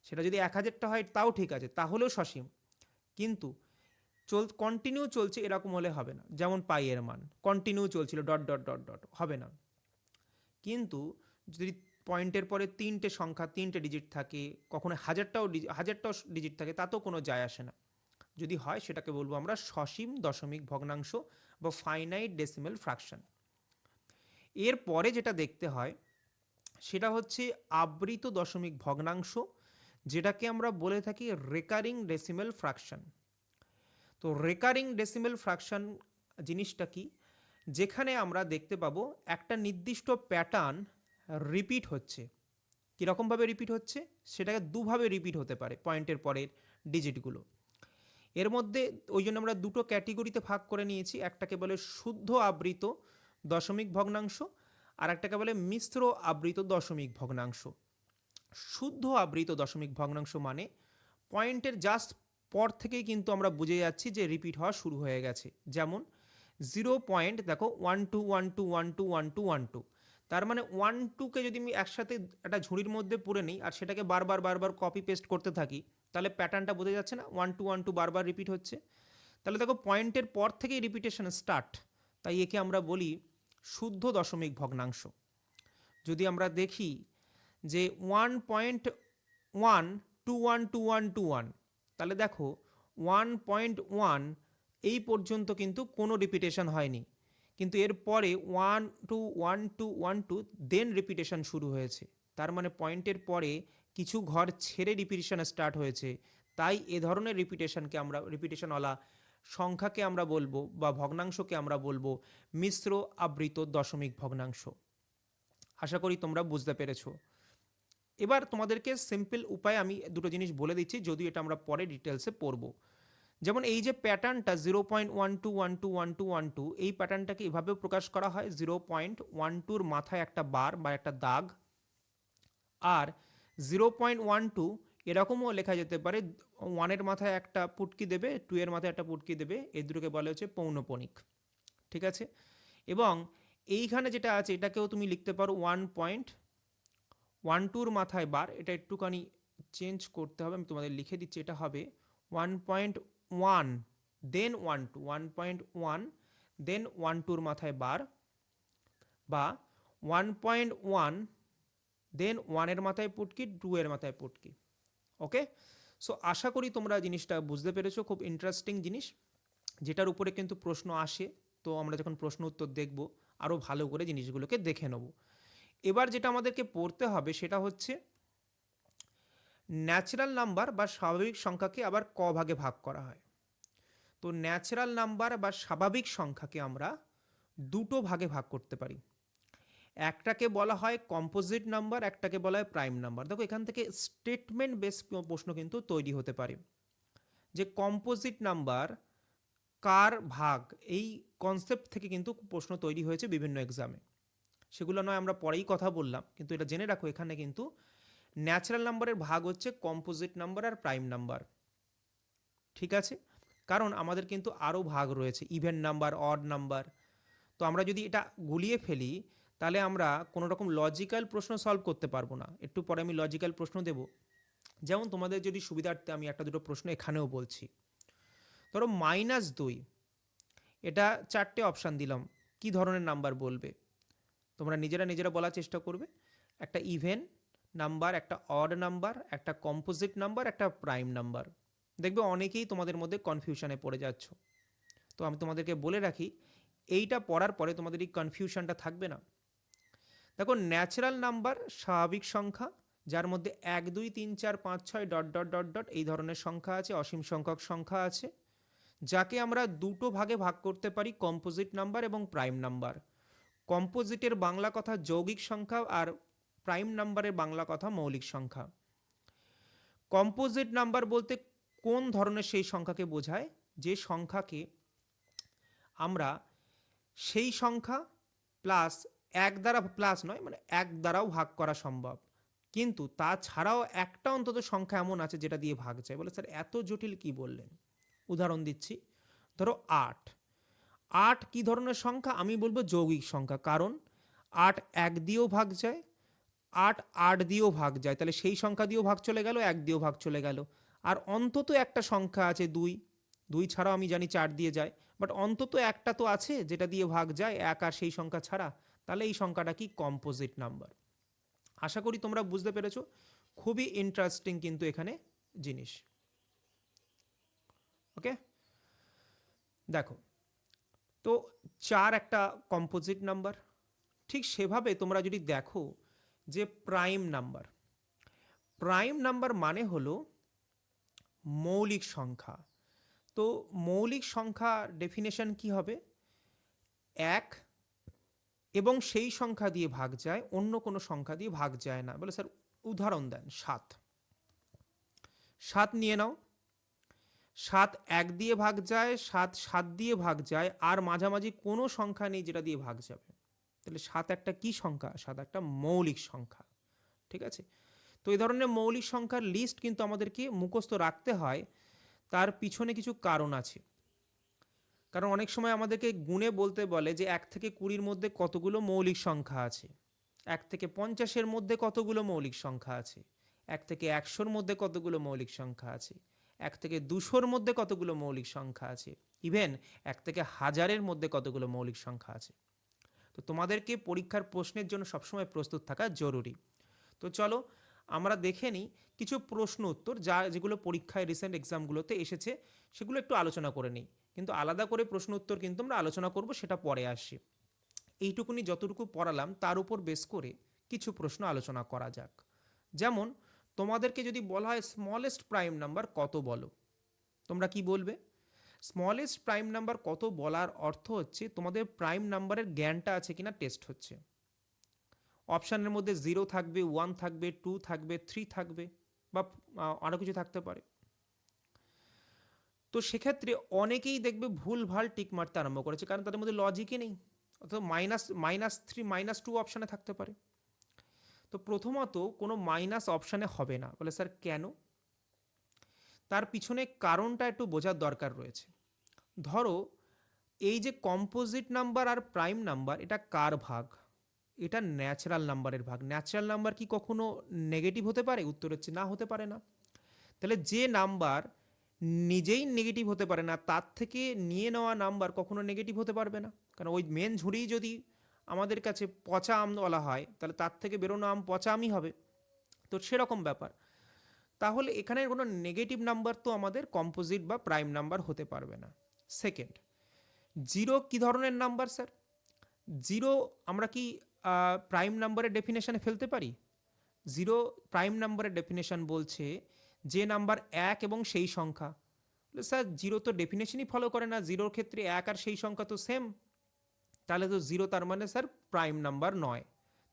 সেটা যদি 1000টা হয় তাও ঠিক আছে, তাহলেও সসীম। কিন্তু কন্টিনিউ চলছে এরকম হলে হবে না। যেমন পাই এর মান কন্টিনিউ চলছিল, ডট ডট ডট ডট, হবে না। কিন্তু যদি পয়েন্টের পরে তিনটে সংখ্যা, তিনটে ডিজিট থাকে, কখনো হাজারটাও ডিজিট থাকে, তাতেও কোনো যায় আসে না। যদি হয় সেটাকে বলবো আমরা সসীম দশমিক ভগ্নাংশ বা ফাইনাইট ডেসিমেল ফ্র্যাকশন। এরপরে যেটা দেখতে হয় সেটা হচ্ছে আবৃত দশমিক ভগ্নাংশ, যেটাকে আমরা বলে থাকি রেকারিং ডেসিমেল ফ্র্যাকশন। তো রেকারিং ডেসিমেল ফ্র্যাকশন জিনিসটা কি? যেখানে আমরা দেখতে পাবো একটা নির্দিষ্ট প্যাটার্ন রিপিট হচ্ছে। কীরকমভাবে রিপিট হচ্ছে? সেটাকে দুভাবে রিপিট হতে পারে পয়েন্টের পরের ডিজিটগুলো। এর মধ্যে ওই জন্য আমরা দুটো ক্যাটেগরিতে ভাগ করে নিয়েছি। একটাকে বলে শুদ্ধ আবৃত দশমিক ভগ্নাংশ, আর একটাকে বলে মিশ্র আবৃত দশমিক ভগ্নাংশ। শুদ্ধ আবৃত দশমিক ভগ্নাংশ মানে পয়েন্টের জাস্ট পর থেকেই কিন্তু আমরা বুঝে যাচ্ছি যে রিপিট হওয়া শুরু হয়ে গেছে। যেমন 0 পয়েন্ট, দেখো 1 2 1 2 1 2 1 2, তার মানে 1 2কে যদি আমি একসাথে একটা ঝুড়ির মধ্যে পুরে নিই আর সেটাকে বারবার কপি পেস্ট করতে থাকি, তাহলে প্যাটার্নটা বোঝা যাচ্ছে না? 1 2 1 2 বারবার রিপিট হচ্ছে। তাহলে দেখো পয়েন্টের পর থেকেই রিপিটেশন স্টার্ট, তাই একে আমরা বলি শুদ্ধ দশমিক ভগ্নাংশ। যদি আমরা দেখি যে 1.1212121, তাহলে দেখো 1.1 এই পর্যন্ত কিন্তু কোনো রিপিটেশন হয়নি, কিন্তু এরপরে 1 2 1 2 1 2 দেন রিপিটেশন শুরু হয়েছে। তার মানে পয়েন্টের পরে কিছু ঘর ছেড়ে রিপিটেশন স্টার্ট হয়েছে। তাই এ ধরনের রিপিটেশনওয়ালা সংখ্যাকে আমরা বলবো, বা ভগ্নাংশকে আমরা বলবো মিশ্র আবৃত দশমিক ভগ্নাংশ। আশা করি তোমরা বুঝতে পেরেছো। এবার তোমাদেরকে সিম্পল উপায়ে আমি দুটো জিনিস বলে দিচ্ছি, যদিও এটা আমরা পরে ডিটেলসে পড়ব। যেমন এই যে প্যাটার্নটা 0.12121212, এই প্যাটার্নটাকে এভাবেও প্রকাশ করা হয়, 0.12 মাথায় একটা বার বা একটা দাগ, আর 0.12 এরকমও লেখা যেতে পারে, 1-এর মাথায় একটা পুটকি দেবে, 2-এর মাথায় একটা পুটকি দেবে, এই দুটোকে বলা হচ্ছে পৌনপণিক। ঠিক আছে? এবং এইখানে যেটা আছে এটাকেও তুমি লিখতে পারো 1.12 মাথায় বার। এটা একটুখানি চেঞ্জ করতে হবে, আমি তোমাদের লিখে দিচ্ছি। এটা হবে 1.1 দেন 1 2, 1.1 দেন 1 2 মাথায় বার, বা 1.1 দেন 1-এর মাথায় পুটকি, 2-এর মাথায় পুটকি। ওকে, সো আশা করি তোমরা জিনিসটা বুঝতে পেরেছো। খুব ইন্টারেস্টিং জিনিস, যেটার উপরে কিন্তু প্রশ্ন আসে। তো আমরা যখন প্রশ্ন উত্তর দেখব আরও ভালো করে জিনিসগুলোকে দেখে নেব। এবার যেটা আমাদেরকে পড়তে হবে সেটা হচ্ছে ন্যাচারাল নাম্বার বা স্বাভাবিক সংখ্যাকে আবার ক ভাগে ভাগ করা হয়। তো ন্যাচারাল নাম্বার বা স্বাভাবিক সংখ্যাকে আমরা দুটো ভাগে ভাগ করতে পারি। একটাকে বলা হয় কম্পোজিট নাম্বার, একটাকে বলা হয় প্রাইম নাম্বার। দেখো এখান থেকে স্টেটমেন্ট বেস প্রশ্ন কিন্তু তৈরি হতে পারে, যে কম্পোজিট নাম্বার কার ভাগ, এই কনসেপ্ট থেকে কিন্তু প্রশ্ন তৈরি হয়েছে বিভিন্ন এক্সামে। সেগুলো নয় আমরা পরেই কথা বললাম, কিন্তু এটা জেনে রাখো এখানে কিন্তু ন্যাচারাল নাম্বারের ভাগ হচ্ছে কম্পোজিট নাম্বার আর প্রাইম নাম্বার। ঠিক আছে? কারণ আমাদের কিন্তু আরও ভাগ রয়েছে, ইভেন নাম্বার, অড নাম্বার। তো তো আমরা যদি এটা গুলিয়ে ফেলি তাহলে আমরা কোনো রকম লজিক্যাল প্রশ্ন সলভ করতে পারবো না। একটু পরে আমি লজিক্যাল প্রশ্ন দেব। যেমন তোমাদের যদি সুবিধার্থে আমি একটা দুটো প্রশ্ন এখানেও বলছি। ধরো -2, এটা 4টে অপশান দিলাম, কি ধরনের নাম্বার বলবে? তোমরা নিজেরা বলার চেষ্টা করবে। একটা ইভেন নাম্বার, একটা অড নাম্বার, একটা কম্পোজিট নাম্বার, একটা প্রাইম নাম্বার। দেখবে অনেকেই তোমাদের মধ্যে কনফিউশনে পড়ে যাচ্ছ। তো আমি তোমাদেরকে বলে রাখি, এইটা পড়ার পরে তোমাদের এই কনফিউশনটা থাকবে না। দেখো, ন্যাচারাল নাম্বার স্বাভাবিক সংখ্যা যার মধ্যে 1 2 3 4 5 6 ডট ডট ডট ডট এই ধরনের সংখ্যা আছে, অসীম সংখ্যক সংখ্যা আছে, যাকে আমরা দুটো ভাগে ভাগ করতে পারি, কম্পোজিট নাম্বার এবং প্রাইম নাম্বার। কম্পোজিটের বাংলা কথা যৌগিক সংখ্যা, আর প্রাইম নাম্বারের বাংলা কথা মৌলিক সংখ্যা। কম্পোজিট নাম্বার বলতে কোন ধরনের সেই সংখ্যাকে বোঝায় যে সংখ্যাকে আমরা সেই সংখ্যা প্লাস এক দ্বারা, প্লাস নয় মানে এক দ্বারাও ভাগ করা সম্ভব, কিন্তু তাছাড়াও একটা অন্তত সংখ্যা এমন আছে যেটা দিয়ে ভাগ যায়। বলে স্যার এত জটিল কি বললেন? উদাহরণ দিচ্ছি, ধরো 8। 8 কি ধরনের সংখ্যা? আমি বলবো যৌগিক সংখ্যা, কারণ 8 1 দিয়েও ভাগ যায়, 8 8 দিয়েও ভাগ যায়, তাহলে সেই সংখ্যা দিয়েও ভাগ চলে গেল, 1 দিয়েও ভাগ চলে গেল। আর অন্তত একটা সংখ্যা আছে 2, 2 ছাড়াও আমি জানি 4 দিয়ে যায়, বাট অন্তত একটা তো আছে যেটা দিয়ে ভাগ যায় 1 আর সেই সংখ্যা ছাড়া, তাহলে এই সংখ্যাটা কি? Composite number. আশা করি তোমরা বুঝতে পেরেছো। খুবই ইন্টারেস্টিং কিন্তু এখানে জিনিস। ওকে, দেখো তো 4 একটা কম্পোজিট নাম্বার। ঠিক সেভাবে তোমরা যদি দেখো যে প্রাইম নাম্বার, প্রাইম নাম্বার মানে হলো মৌলিক সংখ্যা। তো মৌলিক সংখ্যা ডেফিনেশন কি হবে? 1 এবং সেই সংখ্যা দিয়ে ভাগ যায়, অন্য কোনো সংখ্যা দিয়ে ভাগ যায় না। বলে স্যার উদাহরণ দেন। 7, 7 নিয়ে নাও। 7 1 দিয়ে ভাগ যায়, 7 7 দিয়ে ভাগ যায়, আর মাঝামাঝি কোনো সংখ্যা নেই যেটা দিয়ে ভাগ যাবে। তাহলে 7 একটা কি সংখ্যা? 7 একটা মৌলিক সংখ্যা। ঠিক আছে? তো এই ধরনের মৌলিক সংখ্যার লিস্ট কিন্তু আমাদেরকে মুখস্থ রাখতে হয়। তার পিছনে কিছু কারণ আছে। কারণ অনেক সময় আমাদেরকে গুণে বলতে বলে যে 1 থেকে 20-র মধ্যে কতগুলো মৌলিক সংখ্যা আছে, 1 থেকে 50-এর মধ্যে কতগুলো মৌলিক সংখ্যা আছে, 1 থেকে 100-র মধ্যে কতগুলো মৌলিক সংখ্যা আছে, 1 থেকে 200-র মধ্যে কতগুলো মৌলিক সংখ্যা আছে, ইভেন 1 থেকে 1000-এর মধ্যে কতগুলো মৌলিক সংখ্যা আছে। তো তোমাদেরকে পরীক্ষার প্রশ্নের জন্য সবসময় প্রস্তুত থাকা জরুরি। তো চলো আমরা দেখে নিই কিছু প্রশ্ন উত্তর যেগুলো পরীক্ষায় রিসেন্ট এক্সামগুলোতে এসেছে, সেগুলো একটু আলোচনা করে নিই। কিন্তু আলাদা করে প্রশ্ন উত্তর কিন্তু আমরা আলোচনা করব, সেটা পরে আসি। এইটুকুনি যতটুকু পড়ালাম তার উপর বেস করে কিছু প্রশ্ন আলোচনা করা যাক। যেমন তোমাদেরকে যদি বলা হয় স্মলেস্ট প্রাইম নাম্বার কত বলো, তোমরা কি বলবে? স্মলেস্ট প্রাইম নাম্বার কত বলার অর্থ হচ্ছে তোমাদের প্রাইম নাম্বারের জ্ঞানটা আছে কিনা টেস্ট হচ্ছে। অপশানের মধ্যে 0 থাকবে, 1 থাকবে, 2 থাকবে, 3 থাকবে, বা আরও কিছু থাকতে পারে। তো সেক্ষেত্রে অনেকেই দেখবে ভুল ভাল টিক মারতে আরম্ভ করেছে, কারণ তাদের মধ্যে লজিকই নেই। অর্থাৎ -3 -2 অপশানে থাকতে পারে। তো প্রথমত কোনো মাইনাস অপশানে হবে না। বলে স্যার কেন? তার পিছনে কারণটা একটু বোঝার দরকার রয়েছে। ধরো এই যে কম্পোজিট নাম্বার আর প্রাইম নাম্বার, এটা কার ভাগ? এটা ন্যাচারাল নাম্বারের ভাগ। ন্যাচারাল নাম্বার কি কখনো নেগেটিভ হতে পারে? উত্তর হচ্ছে না, হতে পারে না। তাহলে যে নাম্বার নিজেই নেগেটিভ হতে পারে না, তার থেকে নিয়ে নেওয়া নাম্বার কখনো নেগেটিভ হতে পারবে না। কারণ ওই মেন ঝুড়ি যদি আমাদের কাছে পচা আম বলা হয়, তাহলে তার থেকে বেরোনো আম পচা আমই হবে। তো সেরকম ব্যাপার। তাহলে এখানে কোনো নেগেটিভ নাম্বার তো আমাদের কম্পোজিট বা প্রাইম নাম্বার হতে পারবে না। সেকেন্ড, 0 কি ধরনের নাম্বার স্যার? 0 আমরা কি প্রাইম নাম্বারের ডেফিনেশনে ফেলতে পারি? 0 প্রাইম নাম্বারের ডেফিনেশন বলছে যে নাম্বার 1 এবং সেই সংখ্যা। স্যার 0 তো ডেফিনেশনই ফলো করে না, 0-র ক্ষেত্রে 1 আর সেই সংখ্যা তো সেম, তাহলে তো 0 তার মানে স্যার প্রাইম নাম্বার নয়।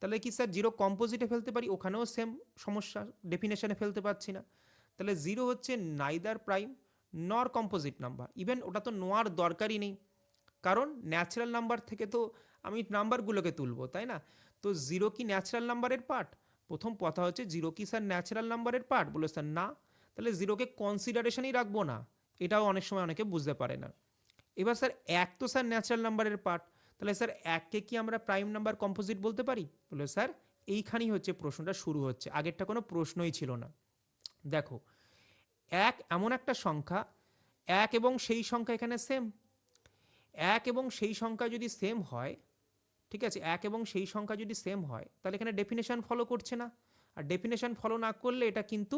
তাহলে কি স্যার 0 কম্পোজিটে ফেলতে পারি? ওখানেও সেম সমস্যা, ডেফিনেশনে ফেলতে পারছি না। তাহলে 0 হচ্ছে নাইদার প্রাইম নর কম্পোজিট নাম্বার। ইভেন ওটা তো নেওয়ার দরকারই নেই, কারণ ন্যাচারাল নাম্বার থেকে তো আমি নাম্বারগুলোকে তুলবো, তাই না? তো 0 কি ন্যাচারাল নাম্বারের পার্ট? প্রথম কথা হচ্ছে 0 কি স্যার ন্যাচারাল নাম্বারের পার্ট? বলে স্যার না। তাহলে 0কে কনসিডারেশনই রাখবো না, এটাও অনেক সময় অনেকে বুঝতে পারে না। এবার স্যার 1 তো স্যার ন্যাচারাল নাম্বারের পার্ট, তাহলে স্যার এককে কি আমরা প্রাইম নাম্বার কম্পোজিট বলতে পারি? বলে স্যার এইখানেই হচ্ছে প্রশ্নটা শুরু হচ্ছে, আগেরটা কোনো প্রশ্নই ছিল না। দেখো, এক এমন একটা সংখ্যা, এক এবং সেই সংখ্যা এখানে সেম, এক এবং সেই সংখ্যা যদি সেম হয়, ঠিক আছে, এক এবং সেই সংখ্যা যদি সেম হয় তাহলে এখানে ডেফিনেশন ফলো করছে না, আর ডেফিনেশন ফলো না করলে এটা কিন্তু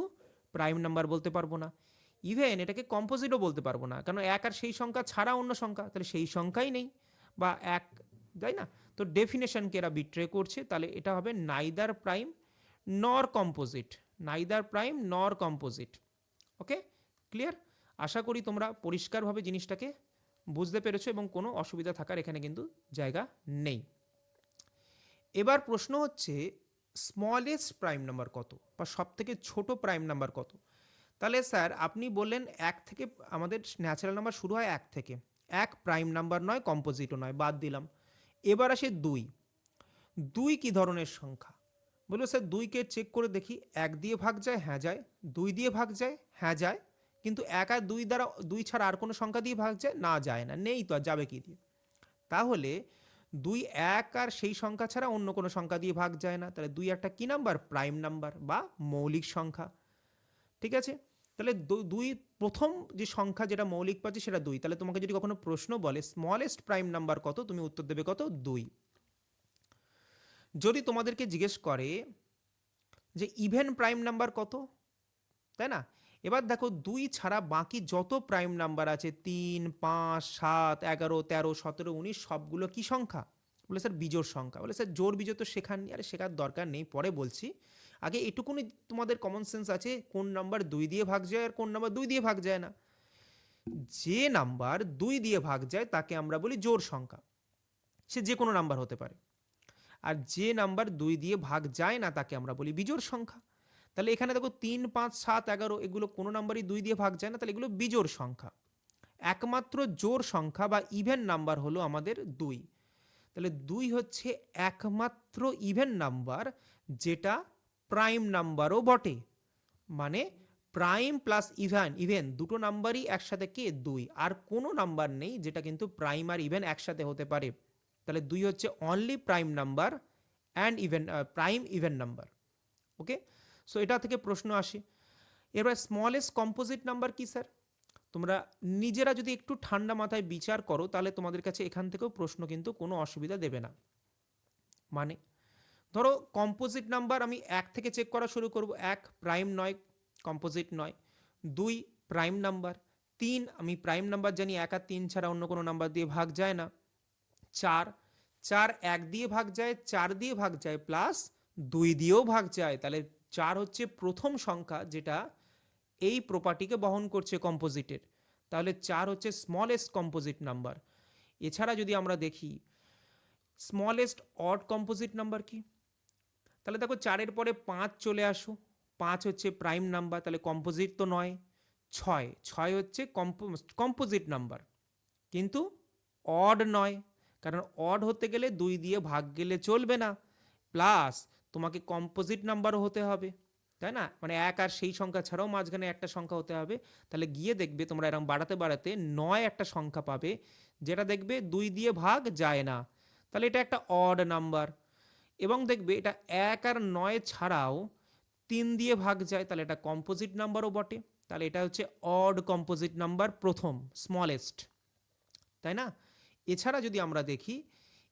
প্রাইম নাম্বার বলতে পারবো না, ইভেন এটাকে কম্পোজিটও বলতে পারবো না, কারণ এক আর সেই সংখ্যা ছাড়া অন্য সংখ্যা, তাহলে সেই সংখ্যাই নেই বা এক, তাই না? তো ডেফিনেশনকে এরা বিট্রে করছে, তাহলে এটা হবে নাইদার প্রাইম নর কম্পোজিট, নাইদার প্রাইম নর কম্পোজিট। ওকে, ক্লিয়ার? আশা করি তোমরা পরিষ্কারভাবে জিনিসটাকে বুঝতে পেরেছো এবং কোনো অসুবিধা থাকার এখানে কিন্তু জায়গা নেই। এবার প্রশ্ন হচ্ছে স্মলেস্ট প্রাইম নাম্বার কত, বা সব থেকে ছোট প্রাইম নাম্বার কত? তাহলে স্যার আপনি বললেন এক থেকে, আমাদের ন্যাচারাল নাম্বার শুরু হয় এক থেকে, এক প্রাইম নাম্বার নয়, কম্পোজিটও নয়, বাদ দিলাম। এবার আসে দুই। দুই কি ধরনের সংখ্যা? বলবো স্যার দুইকে চেক করে দেখি, এক দিয়ে ভাগ যায়, হ্যাঁ যায়, দুই দিয়ে ভাগ যায়, হ্যাঁ যায়, কিন্তু এক আর দুই দ্বারা, দুই ছাড়া আর কোনো সংখ্যা দিয়ে ভাগ যায় না, যায় না, নেই তো, আর যাবে কি দিয়ে? তাহলে দুই এক আর সেই সংখ্যা ছাড়া অন্য কোনো সংখ্যা দিয়ে ভাগ যায় না, তাহলে দুই একটা কি নাম্বার? প্রাইম নাম্বার বা মৌলিক সংখ্যা। ঠিক আছে, তাহলে দুই প্রথম যে সংখ্যা যেটা মৌলিক পাচ্ছে সেটা দুই, তাহলে তোমাকে যদি কখনো প্রশ্ন বলে স্মলেস্ট প্রাইম নাম্বার কত, তুমি উত্তর দেবে কত? দুই। যদি তোমাদেরকে জিজ্ঞেস করে যে ইভেন প্রাইম নাম্বার কত, তাই না? এবার দেখো দুই ছাড়া বাকি যত প্রাইম নাম্বার আছে, 3, 5, 7, 11, 13, 17, 19, সবগুলো কি সংখ্যা? বলে স্যার বিজোড় সংখ্যা। বলে স্যার জোড় বিজোড় তো শেখাননি। আরে শেখার দরকার নেই, পরে বলছি, আগে এটুকুনি তোমাদের কমন সেন্স আছে কোন নাম্বার দুই দিয়ে ভাগ যায় আর কোন নাম্বার দুই দিয়ে ভাগ যায় না। যে নাম্বার দুই দিয়ে ভাগ যায় তাকে আমরা বলি জোড় সংখ্যা, সে যে কোনো নাম্বার হতে পারে। আর যে নাম্বার দুই দিয়ে ভাগ যায় না তাকে আমরা বলি বিজোড় সংখ্যা। তাহলে এখানে দেখো 3, 5, 7, 11 এগুলো কোনো নাম্বারই দুই দিয়ে ভাগ যায় না, তাহলে এগুলো বিজোড় সংখ্যা। একমাত্র জোড় সংখ্যা বা ইভেন নাম্বার হলো আমাদের দুই। তাহলে দুই হচ্ছে একমাত্র ইভেন নাম্বার যেটা প্রাইম নাম্বারও বটে, মানে প্রাইম প্লাস ইভেন, ইভেন দুটো নাম্বারই একসাথে কে? দুই। আর কোনো নাম্বার নেই যেটা কিন্তু প্রাইম আর ইভেন একসাথে হতে পারে। তাহলে দুই হচ্ছে only prime number and even, prime even number. Okay, so এটা থেকে প্রশ্ন আসে। এবার স্মলেস্ট কম্পোজিট নাম্বার কি স্যার? তোমরা নিজেরা যদি একটু ঠান্ডা মাথায় বিচার করো তাহলে তোমাদের কাছে এখান থেকেও প্রশ্ন কিন্তু কোনো অসুবিধা দেবে না। মানে ধরো কম্পোজিট নাম্বার আমি এক থেকে চেক করা শুরু করব, এক প্রাইম নয়, কম্পোজিট নয়। দুই প্রাইম নাম্বার। তিন আমি প্রাইম নাম্বার জানি, এক আর তিন ছাড়া অন্য কোনো নাম্বার দিয়ে ভাগ যায় না। চার, চার এক দিয়ে ভাগ যায়, চার দিয়ে ভাগ যায়, প্লাস দুই দিয়েও ভাগ যায়, তাহলে চার হচ্ছে প্রথম সংখ্যা যেটা এই প্রপার্টিকে বহন করছে কম্পোজিটের, তাহলে চার হচ্ছে স্মলেস্ট কম্পোজিট নাম্বার। এছাড়া যদি আমরা দেখি স্মলেস্ট অড কম্পোজিট নাম্বার কি, তাহলে দেখো চারের পরে পাঁচ চলে আসো, পাঁচ হচ্ছে প্রাইম নাম্বার, তাহলে কম্পোজিট তো নয়। ছয়, ছয় হচ্ছে কম্পোজিট নাম্বার কিন্তু অড নয়, কারণ অড হতে গেলে দুই দিয়ে ভাগ গেলে চলবে না, প্লাস তোমাকে কম্পোজিট নাম্বারও হতে হবে, তাই না? মানে এক আর সেই সংখ্যা ছাড়াও মাঝখানে একটা সংখ্যা হতে হবে। তাহলে গিয়ে দেখবে তোমরা এরকম বাড়াতে বাড়াতে নয় একটা সংখ্যা পাবে যেটা দেখবে দুই দিয়ে ভাগ যায় না, তাহলে এটা একটা অড নাম্বার। এবং দেখবে এটা এক আর নয় ছাড়াও তিন দিয়ে ভাগ যায়, তাহলে এটা কম্পোজিট নাম্বারও বটে, তাহলে এটা হচ্ছে অড কম্পোজিট নাম্বার প্রথম, স্মলেস্ট, তাই না? এছাড়া যদি আমরা দেখি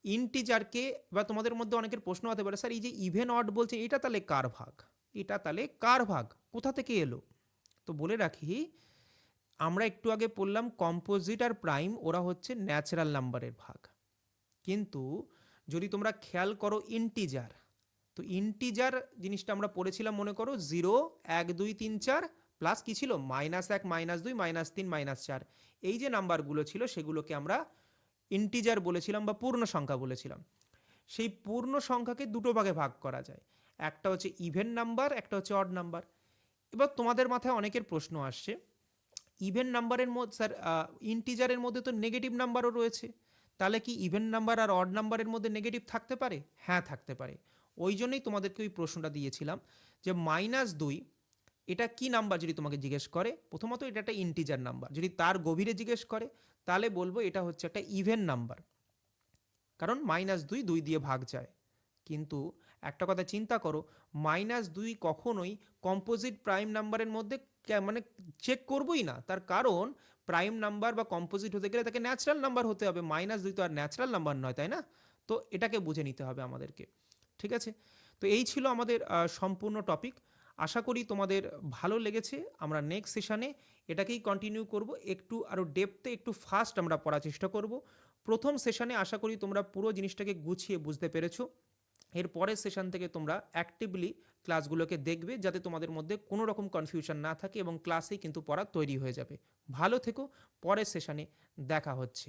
ইন্টিজারকে, বা তোমাদের মধ্যে অনেকের প্রশ্ন হতে পারে স্যার এই যে ইভেন অড বলছে এটা তাহলে কার ভাগ, এটা তাহলে কার ভাগ, কোথা থেকে এলো? তো বলে রাখি, আমরা একটু আগে পড়লাম কম্পোজিট আর প্রাইম ওরা হচ্ছে ন্যাচারাল নাম্বারের ভাগ, কিন্তু যদি তোমরা খেয়াল করো ইন্টিজার, তো ইন্টিজার জিনিসটা আমরা পড়েছিলাম মনে করো 0, 1, 2, 3, 4 প্লাস কি ছিল? -1, -2, -3, -4, এই যে নাম্বারগুলো ছিল সেগুলোকে আমরা ইন্টিজার বলেছিলাম বা পূর্ণ সংখ্যা বলেছিলাম। সেই পূর্ণ সংখ্যাকে দুটো ভাগে ভাগ করা যায়, একটা হচ্ছে ইভেন নাম্বার, একটা হচ্ছে অড নাম্বার। এবার তোমাদের মাথায় অনেকের প্রশ্ন আসছে ইভেন নাম্বারের মধ্যে স্যার ইন্টিজারের মধ্যে তো নেগেটিভ নাম্বারও রয়েছে, তাহলে কি ইভেন নাম্বার আর অড নাম্বারের মধ্যে নেগেটিভ থাকতে পারে? হ্যাঁ থাকতে পারে। ওই জন্যই তোমাদেরকে ওই প্রশ্নটা দিয়েছিলাম যে -2 এটা কি নাম্বার যদি তোমাকে জিজ্ঞেস করে, প্রথমত এটা একটা ইন্টিজার নাম্বার, যদি তার গভীরে জিজ্ঞেস করে তাহলে বলবো এটা হচ্ছে একটা ইভেন নাম্বার। কারণ -2 2 দিয়ে ভাগ যায়। কিন্তু একটা কথা চিন্তা করো, -2 কখনোই কম্পোজিট প্রাইম নাম্বারের মধ্যে মানে চেক করবোই না। তার কারণ প্রাইম নাম্বার বা কম্পোজিট হতে গেলে তাকে ন্যাচারাল নাম্বার হতে হবে। -2 তো আর ন্যাচারাল নাম্বার নয়, তাই না? তো এটাকে বুঝে নিতে হবে আমাদেরকে। ঠিক আছে? তো এই ছিল আমাদের সম্পূর্ণ টপিক। আশা করি তোমাদের ভালো লেগেছে। আমরা নেক্সট সেশনে এটাকেই কন্টিনিউ করব। একটু আরও ডেপথে একটু ফাস্ট আমরা পড়ার চেষ্টা করব। প্রথম সেশনে আশা করি তোমরা পুরো জিনিসটাকে গুছিয়ে বুঝতে পেরেছো। এর পরের সেশন থেকে তোমরা অ্যাক্টিভলি ক্লাসগুলোকে দেখবে, যাতে তোমাদের মধ্যে কোনো রকম কনফিউশন না থাকে এবং ক্লাসেই কিন্তু পড়া তৈরি হয়ে যাবে। ভালো থেকো, পরের সেশনে দেখা হচ্ছে।